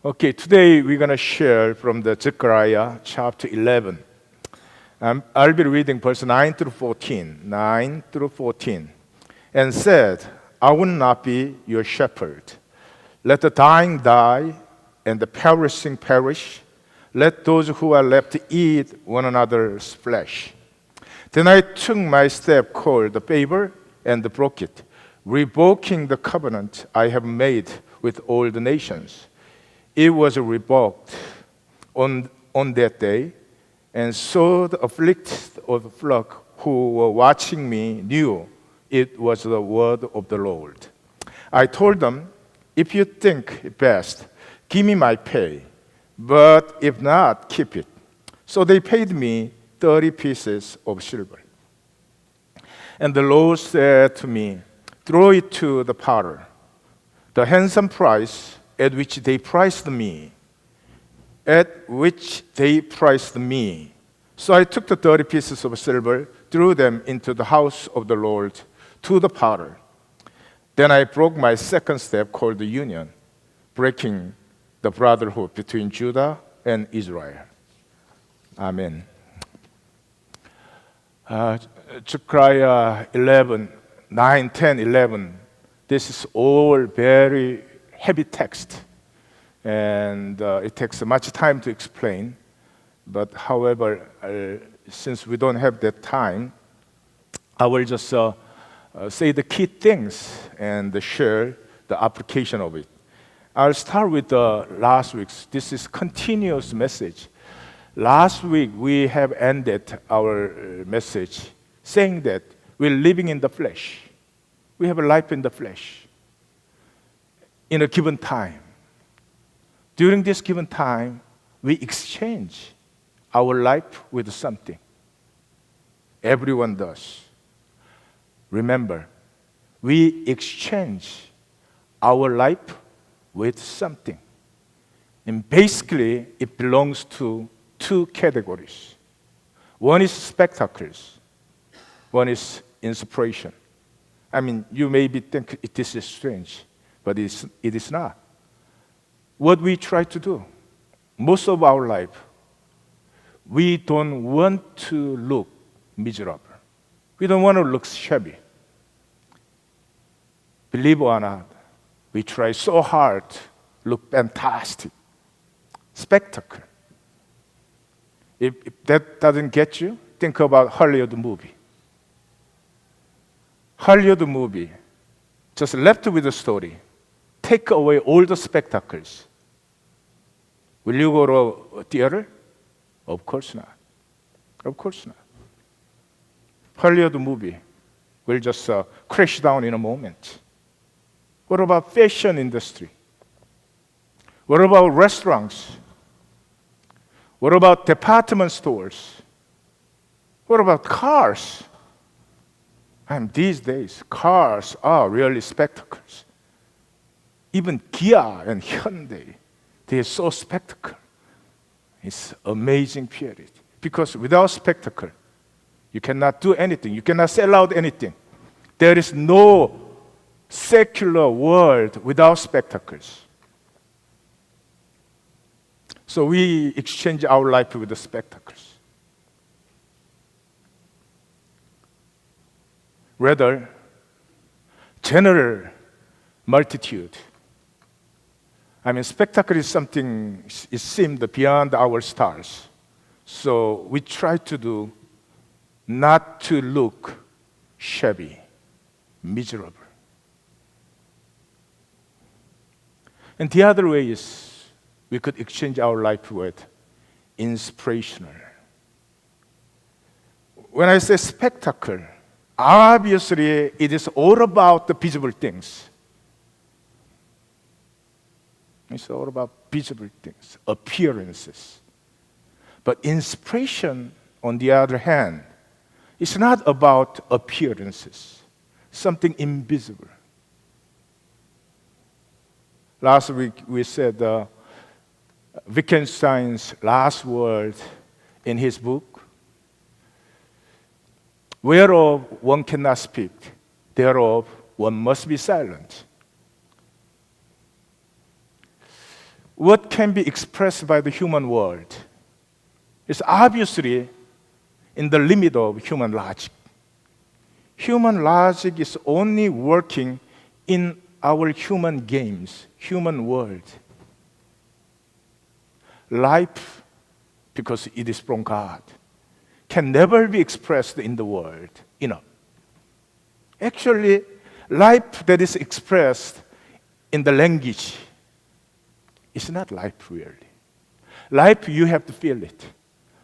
Okay, today we're going to share from the Zechariah chapter 11. I'll be reading verse 9 through 14. 9 through 14. And said, I will not be your shepherd. Let the dying die and the perishing perish. Let those who are left eat one another's flesh. Then I took my staff called the favor and broke it, revoking the covenant I have made with all the nations. It was revoked on that day, and so the afflicted of the flock who were watching me knew it was the word of the Lord. I told them, if you think best, give me my pay, but if not, keep it. So they paid me 30 pieces of silver. And the Lord said to me, throw it to the potter. The handsome price at which they priced me. So I took the 30 pieces of silver, threw them into the house of the Lord to the potter. Then I broke my second step called the union, breaking the brotherhood between Judah and Israel. Amen. Zechariah 11, 9, 10, 11. This is all very heavy text, and it takes much time to explain. But however, since we don't have that time, I will just say the key things and share the application of it. I'll start with last week's. This is continuous message. Last week we have ended our message saying that we're living in the flesh. We have a life in the flesh in a given time. During this given time, we exchange our life with something. Everyone does. Remember, we exchange our life with something. And basically, it belongs to two categories. One is spectacles. One is inspiration. I mean, you maybe think this is strange, but it is not. What we try to do, most of our life, we don't want to look miserable. We don't want to look shabby. Believe it or not, we try so hard to look fantastic. Spectacle. If that doesn't get you, think about Hollywood movie. Hollywood movie, just left with the story. Take away all the spectacles. Will you go to a theater? Of course not. Of course not. Hollywood movie will just crash down in a moment. What about fashion industry? What about restaurants? What about department stores? What about cars? And these days, cars are really spectacles. Even Kia and Hyundai, they are so spectacle. It's amazing period. Because without spectacle, you cannot do anything. You cannot sell out anything. There is no secular world without spectacles. So we exchange our life with the spectacles. Rather, general multitude. I mean, spectacle is something, it seemed beyond our stars. So we try to do not to look shabby, miserable. And the other way is we could exchange our life with inspirational. When I say spectacle, obviously it is all about the visible things. It's all about visible things, appearances. But inspiration, on the other hand, is not about appearances, something invisible. Last week we said Wittgenstein's last word in his book, whereof one cannot speak, thereof one must be silent. what can be expressed by the human world is obviously in the limit of human logic. Human logic is only working in our human games, human world. Life, because it is from God, can never be expressed in the world enough. Actually, life that is expressed in the language is not life really. Life, you have to feel it.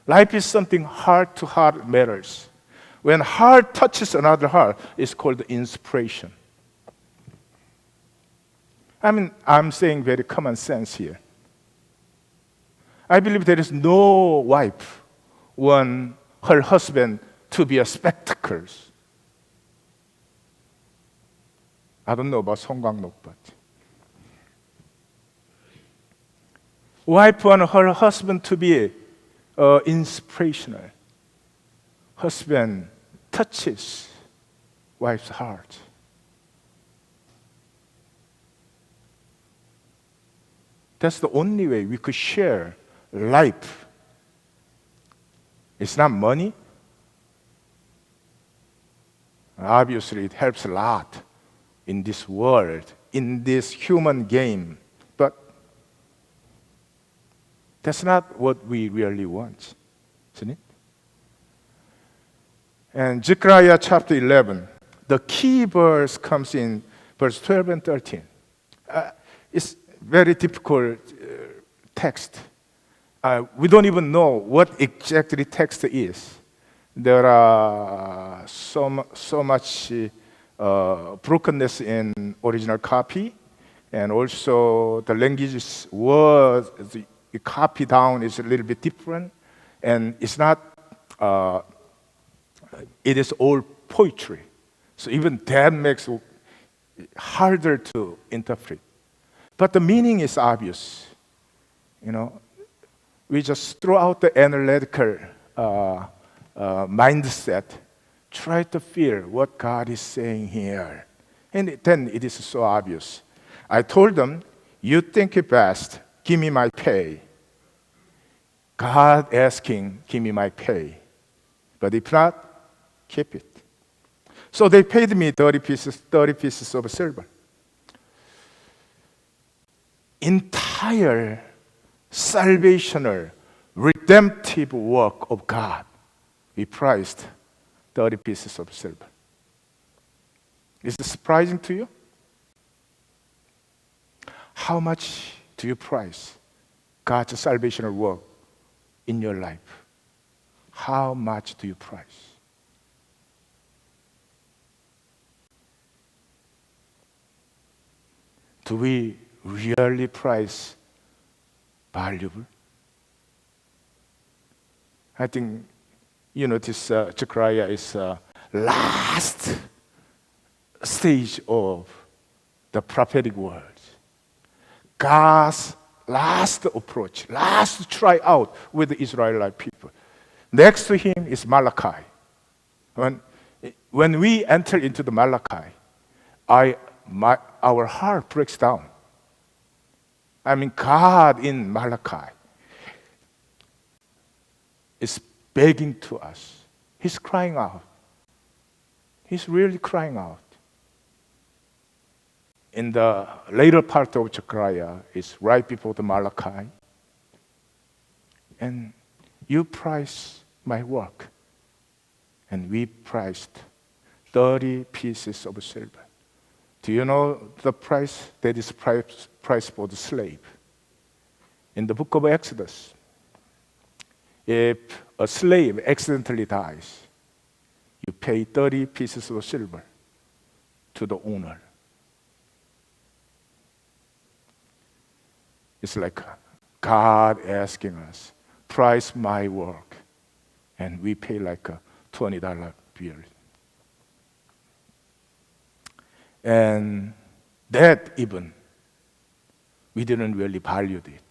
Life is something heart to heart matters. When heart touches another heart, it's called inspiration. I'm saying very common sense here. I believe there is no wife want her husband to be a spectacle. I don't know about 성광록, but wife want her husband to be inspirational. Husband touches wife's heart. That's the only way we could share life. It's not money. Obviously, it helps a lot in this world, in this human game. But that's not what we really want, isn't it? And Zechariah chapter 11, the key verse comes in verse 12 and 13. It's very difficult text. We don't even know what exactly text is. There are so much brokenness in original copy, and also the language was the copy down is a little bit different, and it's not. It is all poetry, so even that makes it harder to interpret. But the meaning is obvious. We just throw out the analytical mindset, try to feel what God is saying here. And then it is so obvious. I told them, you think it best, give me my pay. God asking, give me my pay. But if not, keep it. So they paid me 30 pieces of silver. Entire salvational, redemptive work of God, we priced 30 pieces of silver. Is it surprising to you? How much do you price God's salvational work in your life? How much do you price? Do we really price valuable? I think this Zechariah is last stage of the prophetic words. God's last approach, last try out with the Israelite people. Next to him is Malachi. When we enter into the Malachi, our heart breaks down. God in Malachi is begging to us. He's crying out. He's really crying out. In the later part of Zechariah, it's right before the Malachi. And you price my work. And we priced 30 pieces of silver. Do you know the price? That is price for the slave. In the book of Exodus, if a slave accidentally dies, you pay 30 pieces of silver to the owner. It's like God asking us, price my work. And we pay like a $20 bill. And that even, we didn't really value it.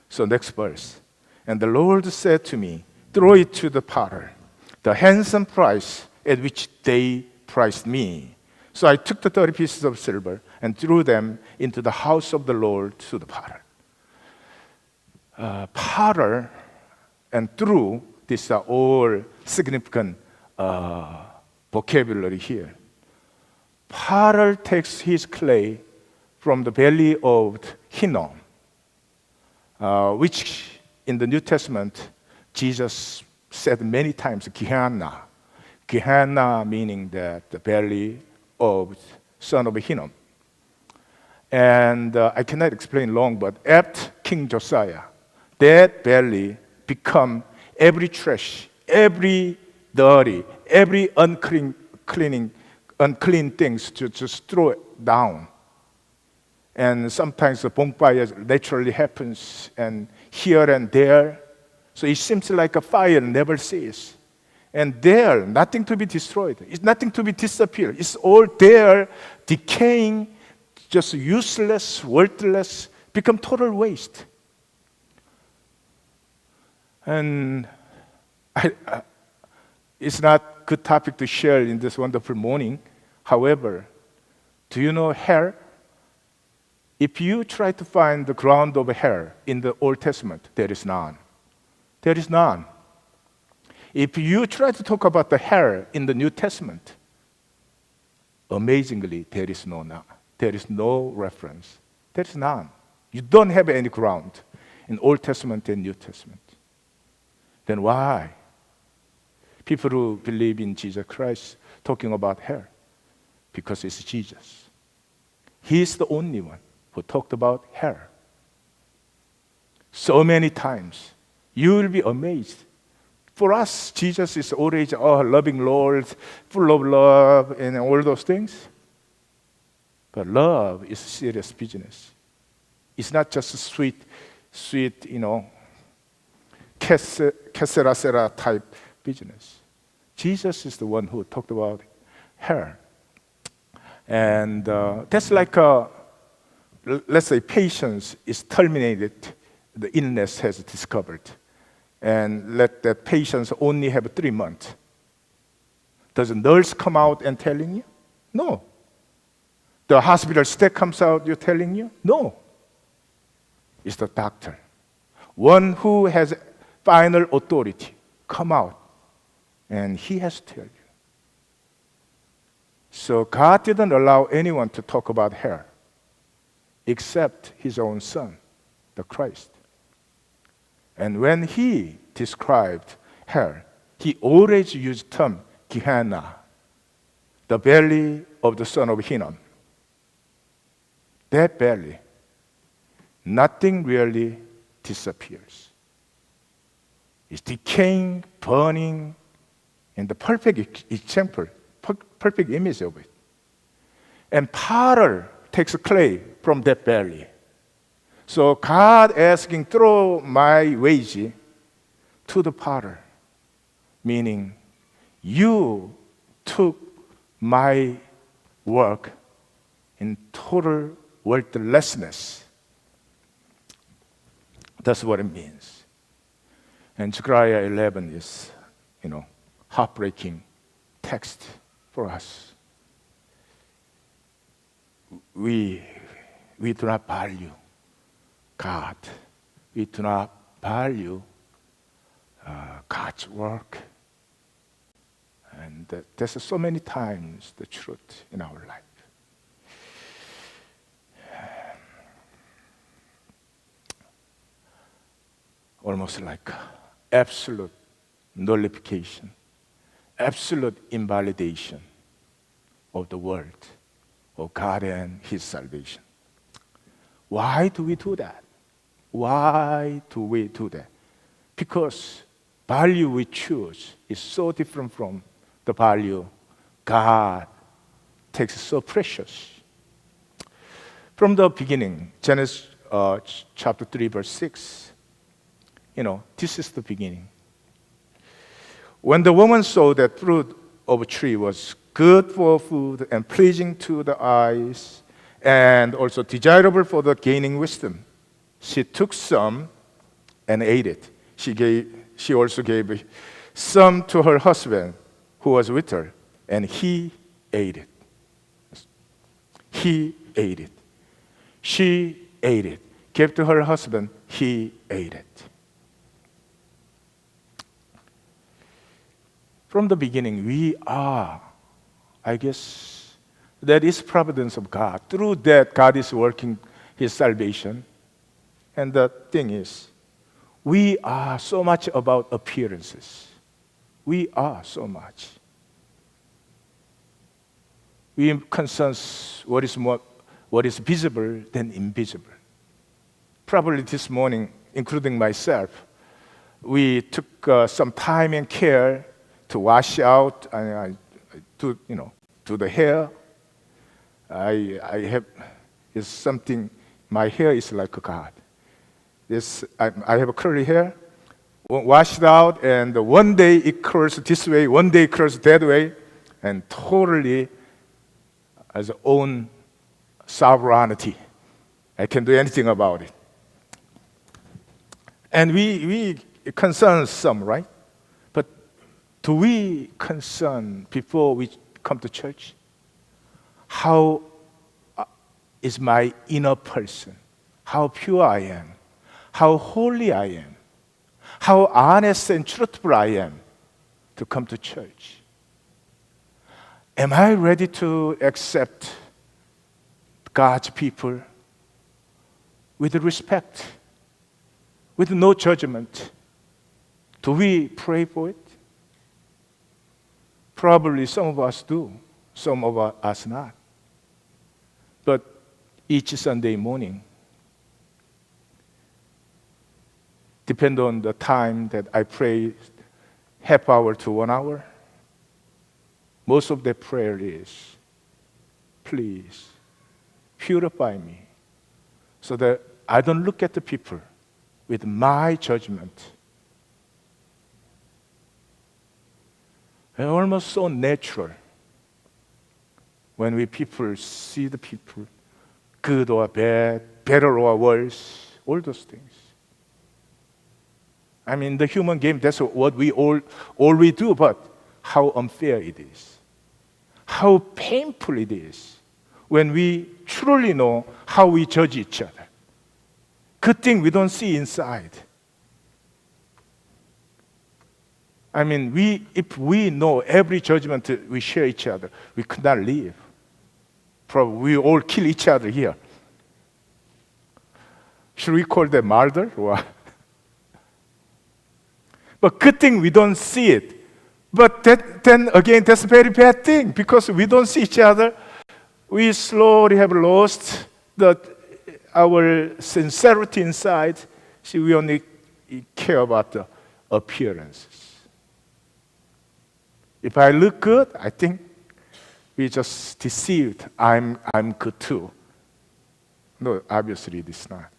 So next verse. And the Lord said to me, throw it to the potter, the handsome price at which they priced me. So I took the 30 pieces of silver and threw them into the house of the Lord to the potter. potter and through, these are all significant vocabulary here. Potter takes his clay from the belly of Hinnom, which in the New Testament, Jesus said many times, Gehenna. Gehenna meaning that the belly of son of Hinnom. And I cannot explain long, but after King Josiah, that belly become every trash, every dirty, every unclean things to just throw it down. And sometimes the bonfire naturally happens, and here and there. So it seems like a fire never ceases. And there, nothing to be destroyed. It's nothing to be disappeared. It's all there, decaying, just useless, worthless, become total waste. And it's not a good topic to share in this wonderful morning. However, do you know hair? If you try to find the ground of hair in the Old Testament, there is none. There is none. If you try to talk about the hair in the New Testament, amazingly, there is no reference. There is none. You don't have any ground in Old Testament and New Testament. Then why? People who believe in Jesus Christ talking about hair, because it's Jesus. He is the only one who talked about hair. So many times, you will be amazed. For us, Jesus is always a loving Lord, full of love and all those things. But love is serious business. It's not just sweet, que type business. Jesus is the one who talked about hair. And that's like let's say patients is terminated, the illness has discovered, and let that patient only have 3 months. Does a nurse come out and telling you? No. The hospital staff comes out, you're telling you? No. It's the doctor. One who has final authority come out, and he has to tell you. So God didn't allow anyone to talk about hair except his own son, the Christ. And when he described hair, he always used the term Gehenna, the belly of the son of Hinnom. That belly, nothing really disappears. It's decaying, burning, and the perfect example, perfect image of it. And potter takes clay from that belly. So God asking, throw my wage to the potter, meaning you took my work in total worthlessness. That's what it means. And Zechariah 11 is, heartbreaking text for us. We do not value God. We do not value God's work. And there's so many times the truth in our life. Almost like absolute nullification, absolute invalidation of the word of God and His salvation. Why do we do that? Why do we do that? Because value we choose is so different from the value God takes so precious. From the beginning, Genesis chapter 3, verse 6, this is the beginning. When the woman saw that fruit of a tree was good for food and pleasing to the eyes and also desirable for the gaining wisdom, she took some and ate it. She also gave some to her husband who was with her, and he ate it. He ate it. She ate it. gave to her husband. He ate it. From the beginning, we are, I guess, that is providence of God. Through that, God is working His salvation. And the thing is, we are so much about appearances. We are so much. We concerns what is visible than invisible. Probably this morning, including myself, we took some time and care to wash out, do the hair. I have is something. My hair is like a God. I have a curly hair, washed out, and one day it curls this way, one day it curls that way, and totally has own sovereignty. I can do anything about it. And we concern some, right? But do we concern before we come to church? How is my inner person? How pure I am? How holy I am? How honest and truthful I am to come to church? Am I ready to accept God's people with respect, with no judgment? Do we pray for it? Probably some of us do, some of us not. But each Sunday morning, depend on the time that I pray, half hour to 1 hour. Most of the prayer is, please purify me so that I don't look at the people with my judgment. And almost so natural when we people see the people, good or bad, better or worse, all those things. I mean, the human game, that's what we all we do, but how unfair it is. How painful it is when we truly know how we judge each other. Good thing we don't see inside. I mean, if we know every judgment we share each other, we could not live. Probably we all kill each other here. Should we call that murder? But good thing we don't see it. But then again, that's a very bad thing because we don't see each other. We slowly have lost our sincerity inside. See, we only care about the appearances. If I look good, I think we just deceived. I'm good too. No, obviously it is not.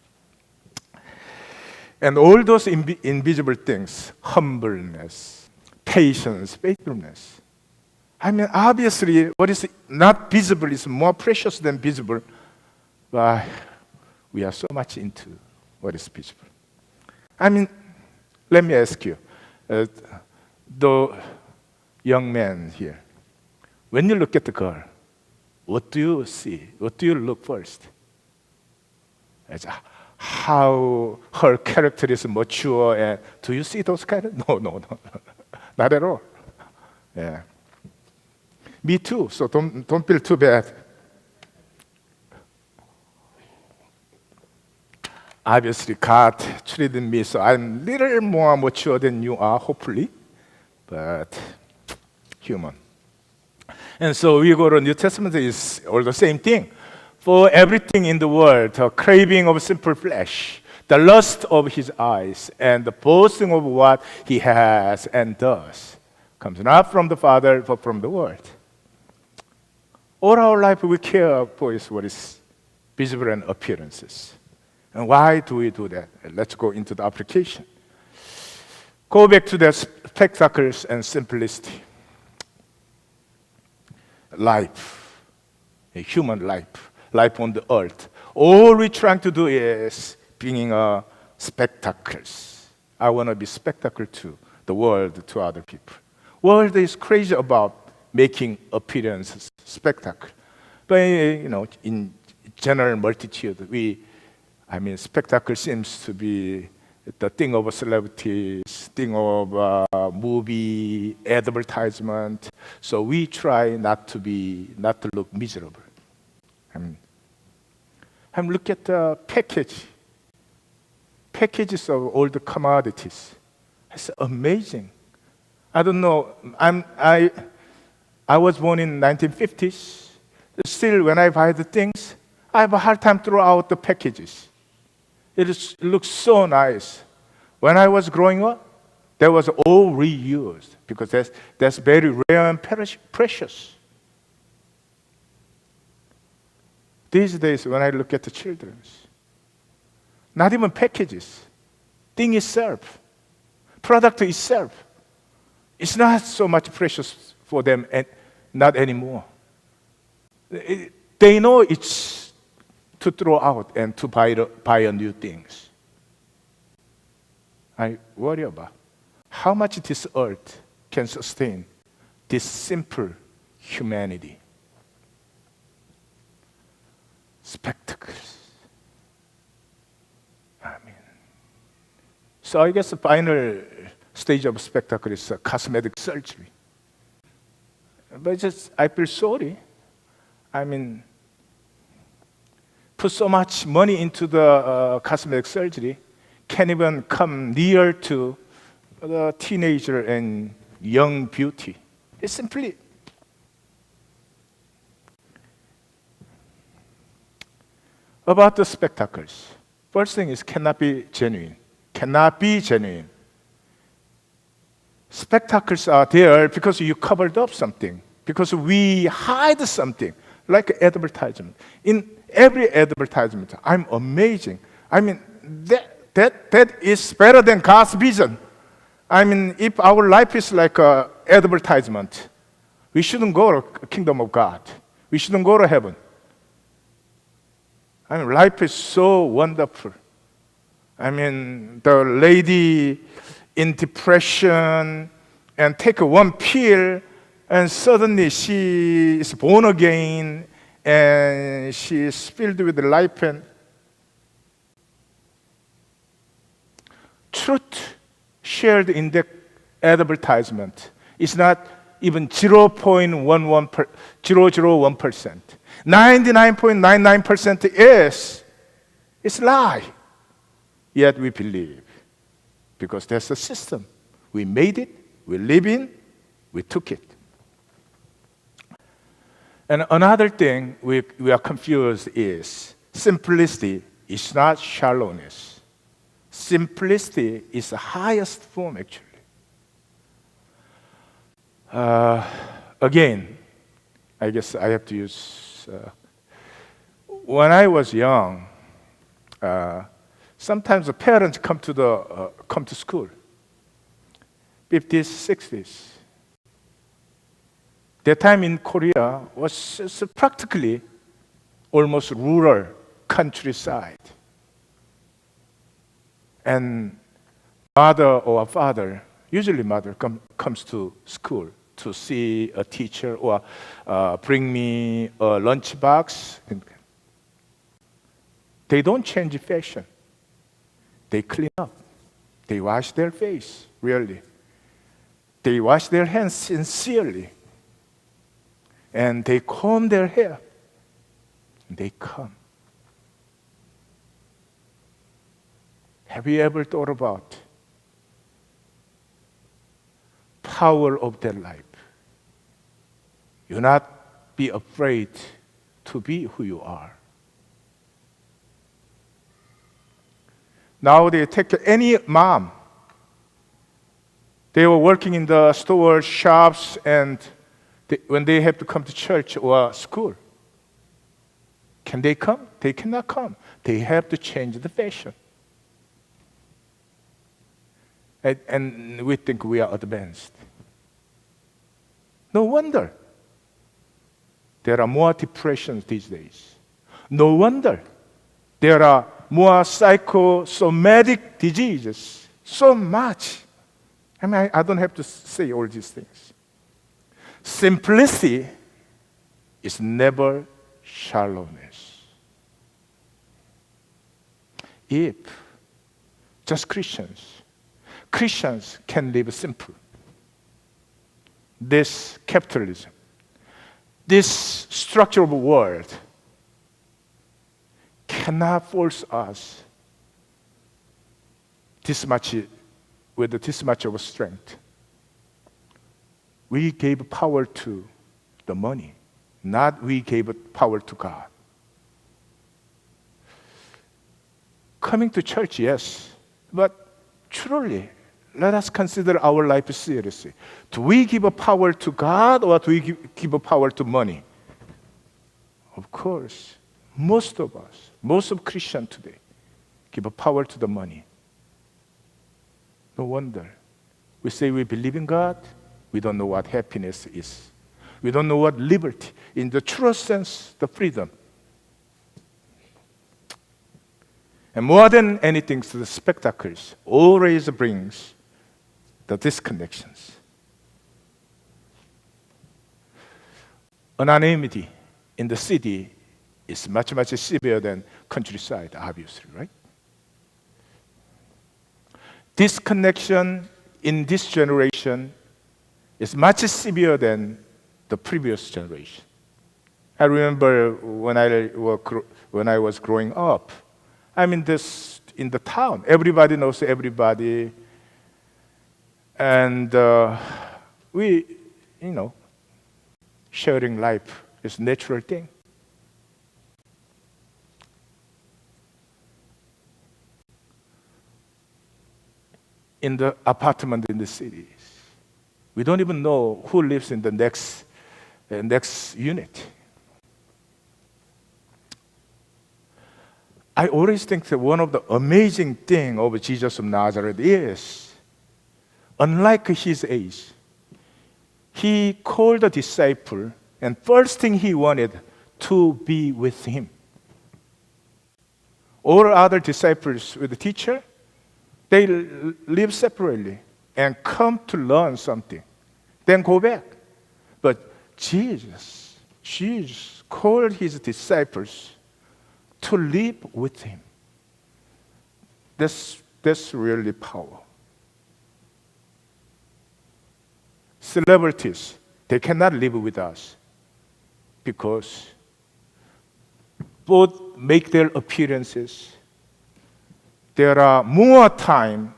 And all those invisible things, humbleness, patience, faithfulness. I mean, obviously, what is not visible is more precious than visible, but we are so much into what is visible. I mean, let me ask you, the young man here, when you look at the girl, what do you see? What do you look first? It's how her character is mature, and do you see those kind of? No, not at all. Yeah. Me too, so don't feel too bad. Obviously, God treated me, so I'm a little more mature than you are, hopefully, but human. And so we go to New Testament, is all the same thing. For everything in the world, the craving of simple flesh, the lust of his eyes, and the boasting of what he has and does, comes not from the Father, but from the world. All our life we care for is what is visible and appearances. And why do we do that? Let's go into the application. Go back to the spectacles and simplicity. Life, a human life on the earth. All we're trying to do is being spectacles. I want to be spectacle to the world, to other people. World is crazy about making appearances spectacle. But in general multitude, we I mean, spectacle seems to be the thing of celebrities, thing of movie, advertisement. So we try not to look miserable. I mean, look at the packages of all the commodities. It's amazing. I don't know. I was born in 1950s. Still, when I buy the things, I have a hard time throw out the packages. It looks so nice. When I was growing up, that was all reused because that's very rare and precious. These days, when I look at the children, not even packages, thing itself, product itself, it's not so much precious for them, and not anymore. They know it's to throw out and to buy new things. I worry about how much this earth can sustain this simple humanity. Spectacles. So I guess the final stage of spectacle is cosmetic surgery. But I feel sorry. Put so much money into the cosmetic surgery, can't even come near to the teenager and young beauty. It's simply about the spectacles. First thing is cannot be genuine. Cannot be genuine. Spectacles are there because you covered up something, because we hide something, like advertisement. In every advertisement, I'm amazing. That is better than God's vision. If our life is like an advertisement, we shouldn't go to the kingdom of God. We shouldn't go to heaven. Life is so wonderful. The lady in depression and take one pill, and suddenly she is born again, and she is filled with life and truth shared in the advertisement is not even 0.001%. 99.99% is lie. Yet we believe, because that's the system. We made it, we live in, we took it. And another thing we are confused is simplicity is not shallowness. Simplicity is the highest form, actually. Again, I guess I have to use. When I was young, sometimes the parents come to school. 50s, 60s. That time in Korea was practically almost rural countryside. And mother or father, usually mother, comes to school to see a teacher or bring me a lunch box. They don't change fashion. They clean up. They wash their face, really. They wash their hands sincerely. And they comb their hair. They come. Have you ever thought about power of their life? You not be afraid to be who you are. Now they take any mom. They were working in the stores, shops, and when they have to come to church or school, can they come? They cannot come. They have to change the fashion. And we think we are advanced. No wonder there are more depressions these days. No wonder there are more psychosomatic diseases. So much. I don't have to say all these things. Simplicity is never shallowness. if just Christians can live simple. This capitalism, this structure of the world cannot force us with this much of strength. We gave power to the money, not we gave power to God. Coming to church, yes, but truly, let us consider our life seriously. Do we give a power to God or do we give a power to money? Of course, most of Christians today give a power to the money. No wonder. We say we believe in God, we don't know what happiness is. We don't know what liberty, in the truest sense, the freedom. And more than anything, the spectacles always brings the disconnections. Anonymity in the city is much, much severe than countryside, obviously, right? Disconnection in this generation is much severe than the previous generation. I remember when I was growing up, I'm in the town. Everybody knows everybody. And we, sharing life is a natural thing. In the apartment in the cities, we don't even know who lives in the next unit. I always think that one of the amazing things of Jesus of Nazareth is, unlike his age, he called the disciple, and first thing he wanted to be with him. All other disciples with the teacher, they live separately and come to learn something, then go back. But Jesus called his disciples to live with him. That's really power. Celebrities, they cannot live with us because both make their appearances. There are more time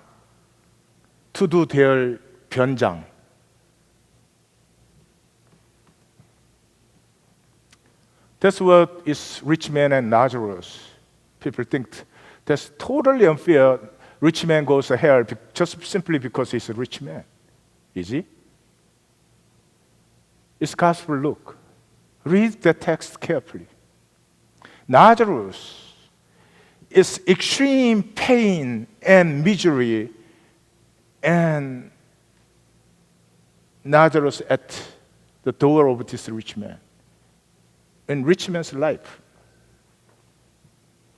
to do their 변장. That's what is rich man and Lazarus. People think that's totally unfair. Rich man goes ahead just simply because he's a rich man. Is he? It's gospel look. Read the text carefully. Lazarus is extreme pain and misery, and Lazarus at the door of this rich man. In rich man's life,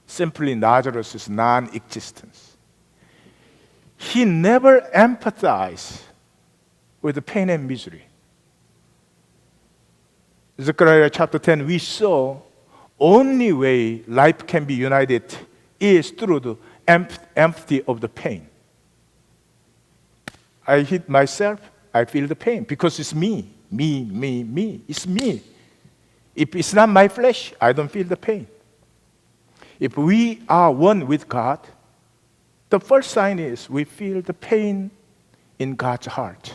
simply Lazarus is non-existence. He never empathized with the pain and misery. Zechariah chapter 10, we saw only way life can be united is through the empathy of the pain. I hit myself, I feel the pain because it's me. It's me. If it's not my flesh, I don't feel the pain. If we are one with God, the first sign is we feel the pain in God's heart.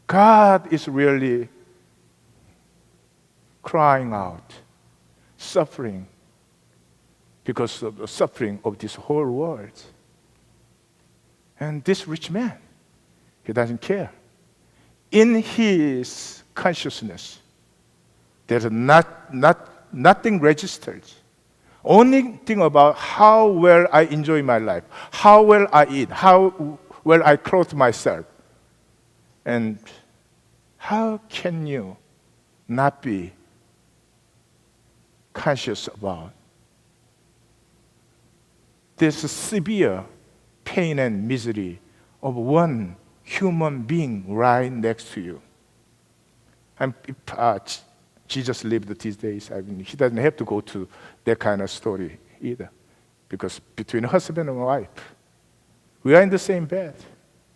God is really crying out, suffering because of the suffering of this whole world. And this rich man, he doesn't care. In his consciousness, there's nothing registered. Only thing about how well I enjoy my life, how well I eat, how well I clothe myself. And how can you not be conscious about this severe pain and misery of one human being right next to you? And if Jesus lived these days, he doesn't have to go to that kind of story either. Because between husband and wife, we are in the same bed.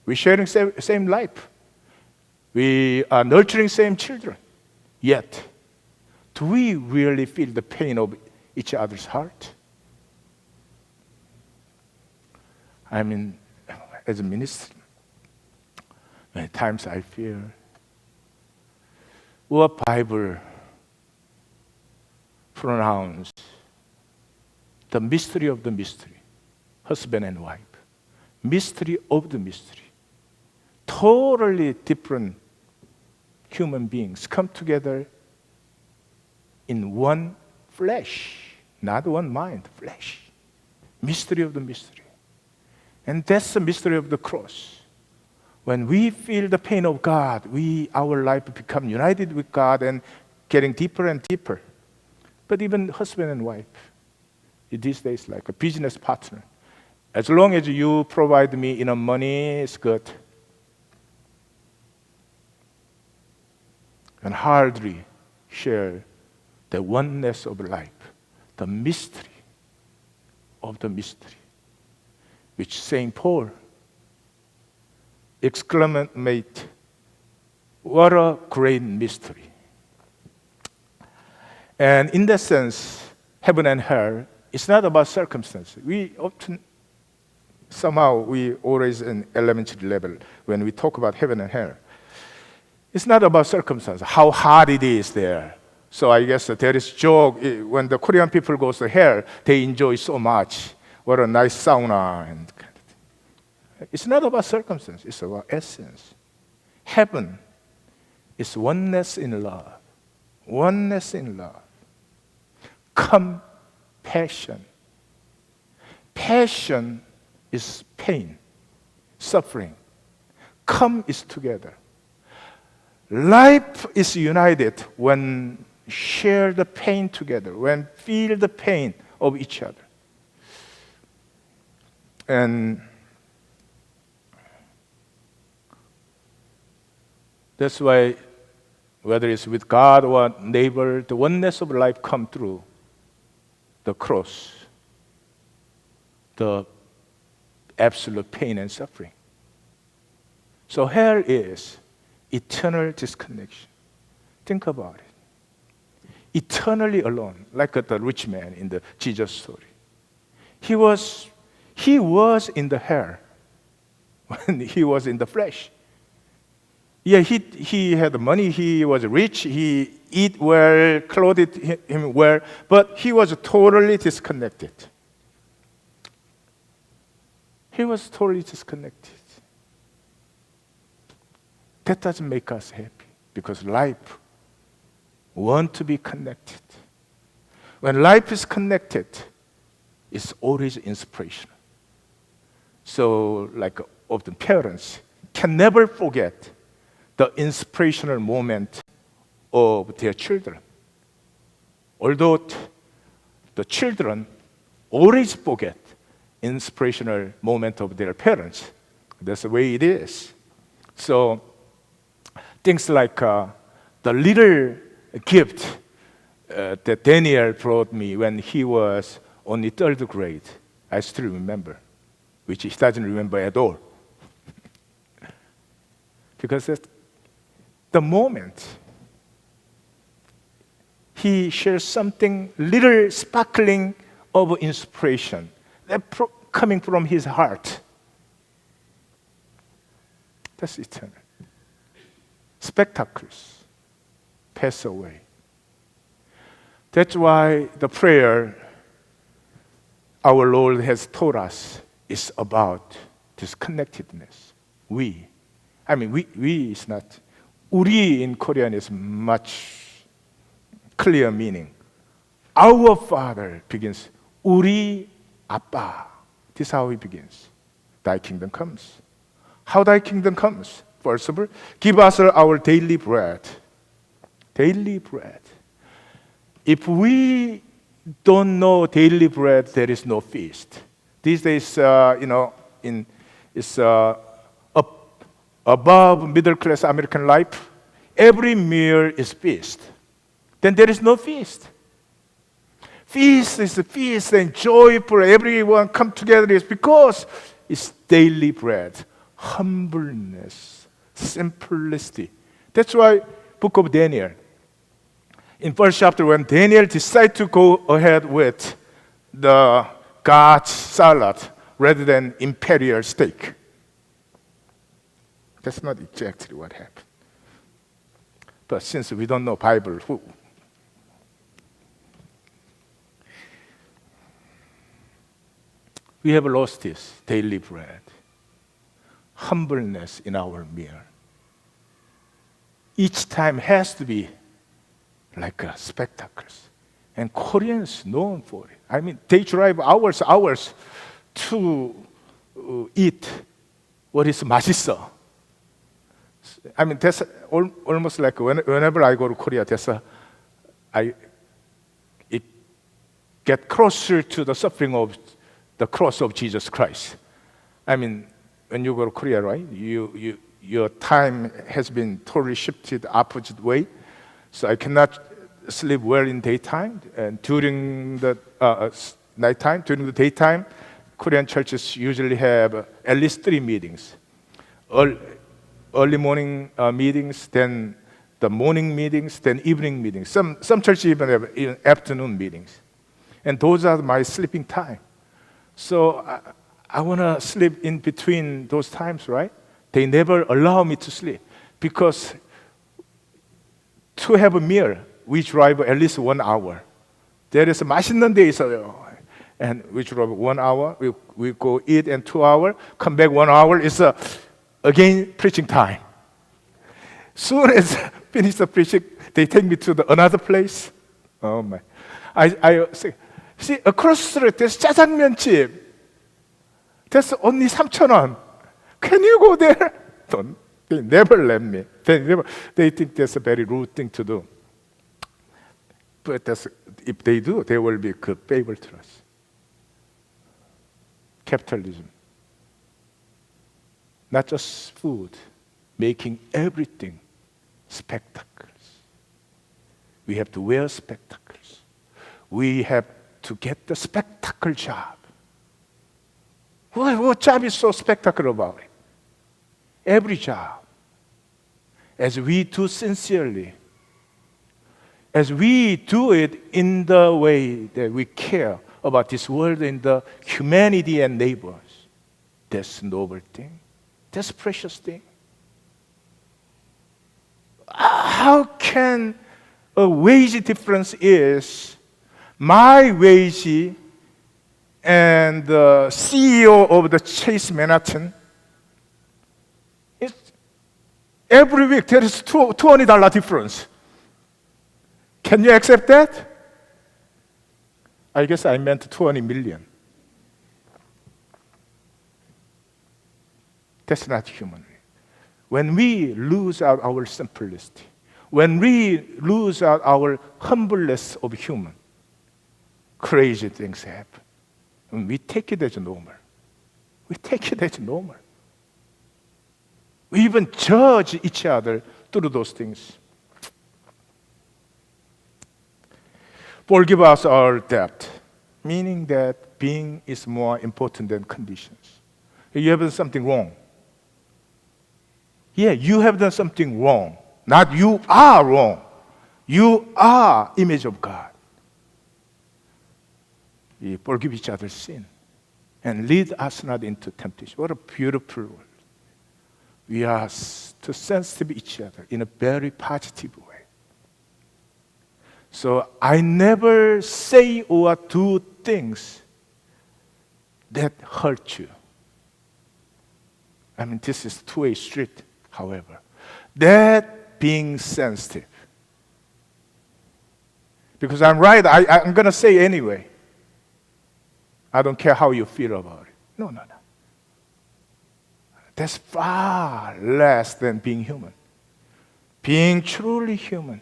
We're sharing same life. We are nurturing same children. Yet, do we really feel the pain of each other's heart? I mean, as a minister, many times I feel what Bible pronounce the mystery of the mystery, husband and wife, mystery of the mystery. Totally different human beings come together in one flesh, not one mind, flesh. Mystery of the mystery. And that's the mystery of the cross. When we feel the pain of God, our life become united with God and getting deeper and deeper. But even husband and wife, these days like a business partner. As long as you provide me enough money, it's good. And hardly share the oneness of life, the mystery of the mystery, which St. Paul exclaimed, what a great mystery. And in that sense, heaven and hell, it's not about circumstances. We always in elementary level, when we talk about heaven and hell, it's not about circumstances, how hard it is there. So I guess there is joke, when the Korean people go to hell, they enjoy so much. What a nice sauna. And kind of thing. It's not about circumstances, it's about essence. Heaven is oneness in love. Oneness in love. Compassion. Passion is pain, suffering. Come is together. Life is united when share the pain together, when feel the pain of each other. And that's why, whether it's with God or neighbor, the oneness of life come through the cross, the absolute pain and suffering. So hell is eternal disconnection. Think about it. Eternally alone, like the rich man in the Jesus story. He was in the hell when he was in the flesh. Yeah, he had money, he was rich, he eat well, clothed him well, but he was totally disconnected. He was totally disconnected. That doesn't make us happy because life wants to be connected. When life is connected, it's always inspirational. So, like often parents can never forget the inspirational moment of their children. Although the children always forget inspirational moment of their parents. That's the way it is. So, things like the little gift that Daniel brought me when he was only third grade, I still remember, which he doesn't remember at all. Because that's the moment he shares something little sparkling of inspiration that coming from his heart. That's eternal. Spectacles pass away. That's why the prayer our Lord has taught us is about this connectedness. We is not. 우리 in Korean is much clear meaning. Our Father begins. 우리 아빠. This is how it begins. Thy kingdom comes. How thy kingdom comes? First of all, give us our daily bread. Daily bread. If we don't know daily bread, there is no feast. These days, it's above middle class American life. Every meal is feast. Then there is no feast. Feast is a feast and joyful. Everyone come together is because it's daily bread, humbleness, simplicity. That's why book of Daniel. In first chapter, when Daniel decided to go ahead with the God's salad rather than imperial steak, that's not exactly what happened. But since we don't know Bible, we have lost this daily bread, humbleness in our meal. Each time has to be like a spectacles. And Koreans known for it. I mean, they drive hours to eat what is 맛있어. I mean, that's almost like whenever I go to Korea, it get closer to the suffering of the cross of Jesus Christ. I mean, when you go to Korea, right? Your time has been totally shifted opposite way. So I cannot sleep well in daytime, and during the nighttime, during the daytime, Korean churches usually have at least 3 meetings. Early morning meetings, then the morning meetings, then evening meetings. Some churches even have afternoon meetings. And those are my sleeping time. So I want to sleep in between those times, right? They never allow me to sleep because to have a meal, we drive at least 1 hour. There is a 맛있는 데 있어요. And we drive 1 hour, we go eat in 2 hours, come back 1 hour, it's again preaching time. Soon as finish the preaching, they take me to another place. Oh my. I say, see, across the street, there's 짜장면집. That's only 3,000원. Can you go there? Don't. They never let me. They think that's a very rude thing to do. But if they do, they will be a good favor to us. Capitalism. Not just food, making everything spectacles. We have to wear spectacles. We have to get the spectacle job. What job is so spectacular about it? Every job. As we do sincerely, as we do it in the way that we care about this world and the humanity and neighbors, that's a noble thing. That's a precious thing. How can a wage difference is my wage and the CEO of the Chase Manhattan? Every week there is $20 difference. Can you accept that? I guess I meant 20 million. That's not human. When we lose out our simplicity, when we lose out our humbleness of human, crazy things happen. And we take it as normal. We take it as normal. We even judge each other through those things. Forgive us our debt, meaning that being is more important than conditions. You have done something wrong. Yeah, you have done something wrong. Not you are wrong. You are image of God. We forgive each other's sin and lead us not into temptation. What a beautiful word. We are to sensitive each other in a very positive way. So I never say or do things that hurt you. I mean, this is two-way street, however. That being sensitive. Because I'm right, I'm going to say anyway. I don't care how you feel about it. No. That's far less than being human. Being truly human,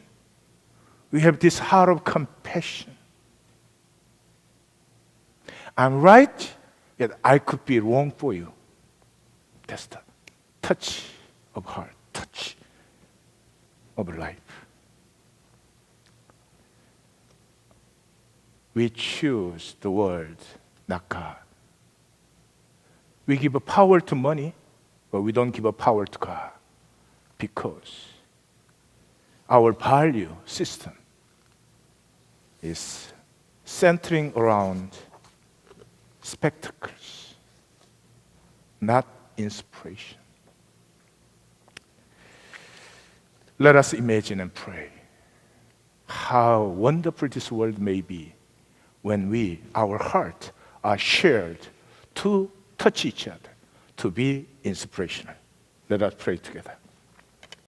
we have this heart of compassion. I'm right, yet I could be wrong for you. That's the touch of heart, touch of life. We choose the world, not God. We give a power to money, but we don't give a power to God because our value system is centering around spectacles, not inspiration. Let us imagine and pray how wonderful this world may be when our heart are shared to touch each other, to be inspirational. Let us pray together.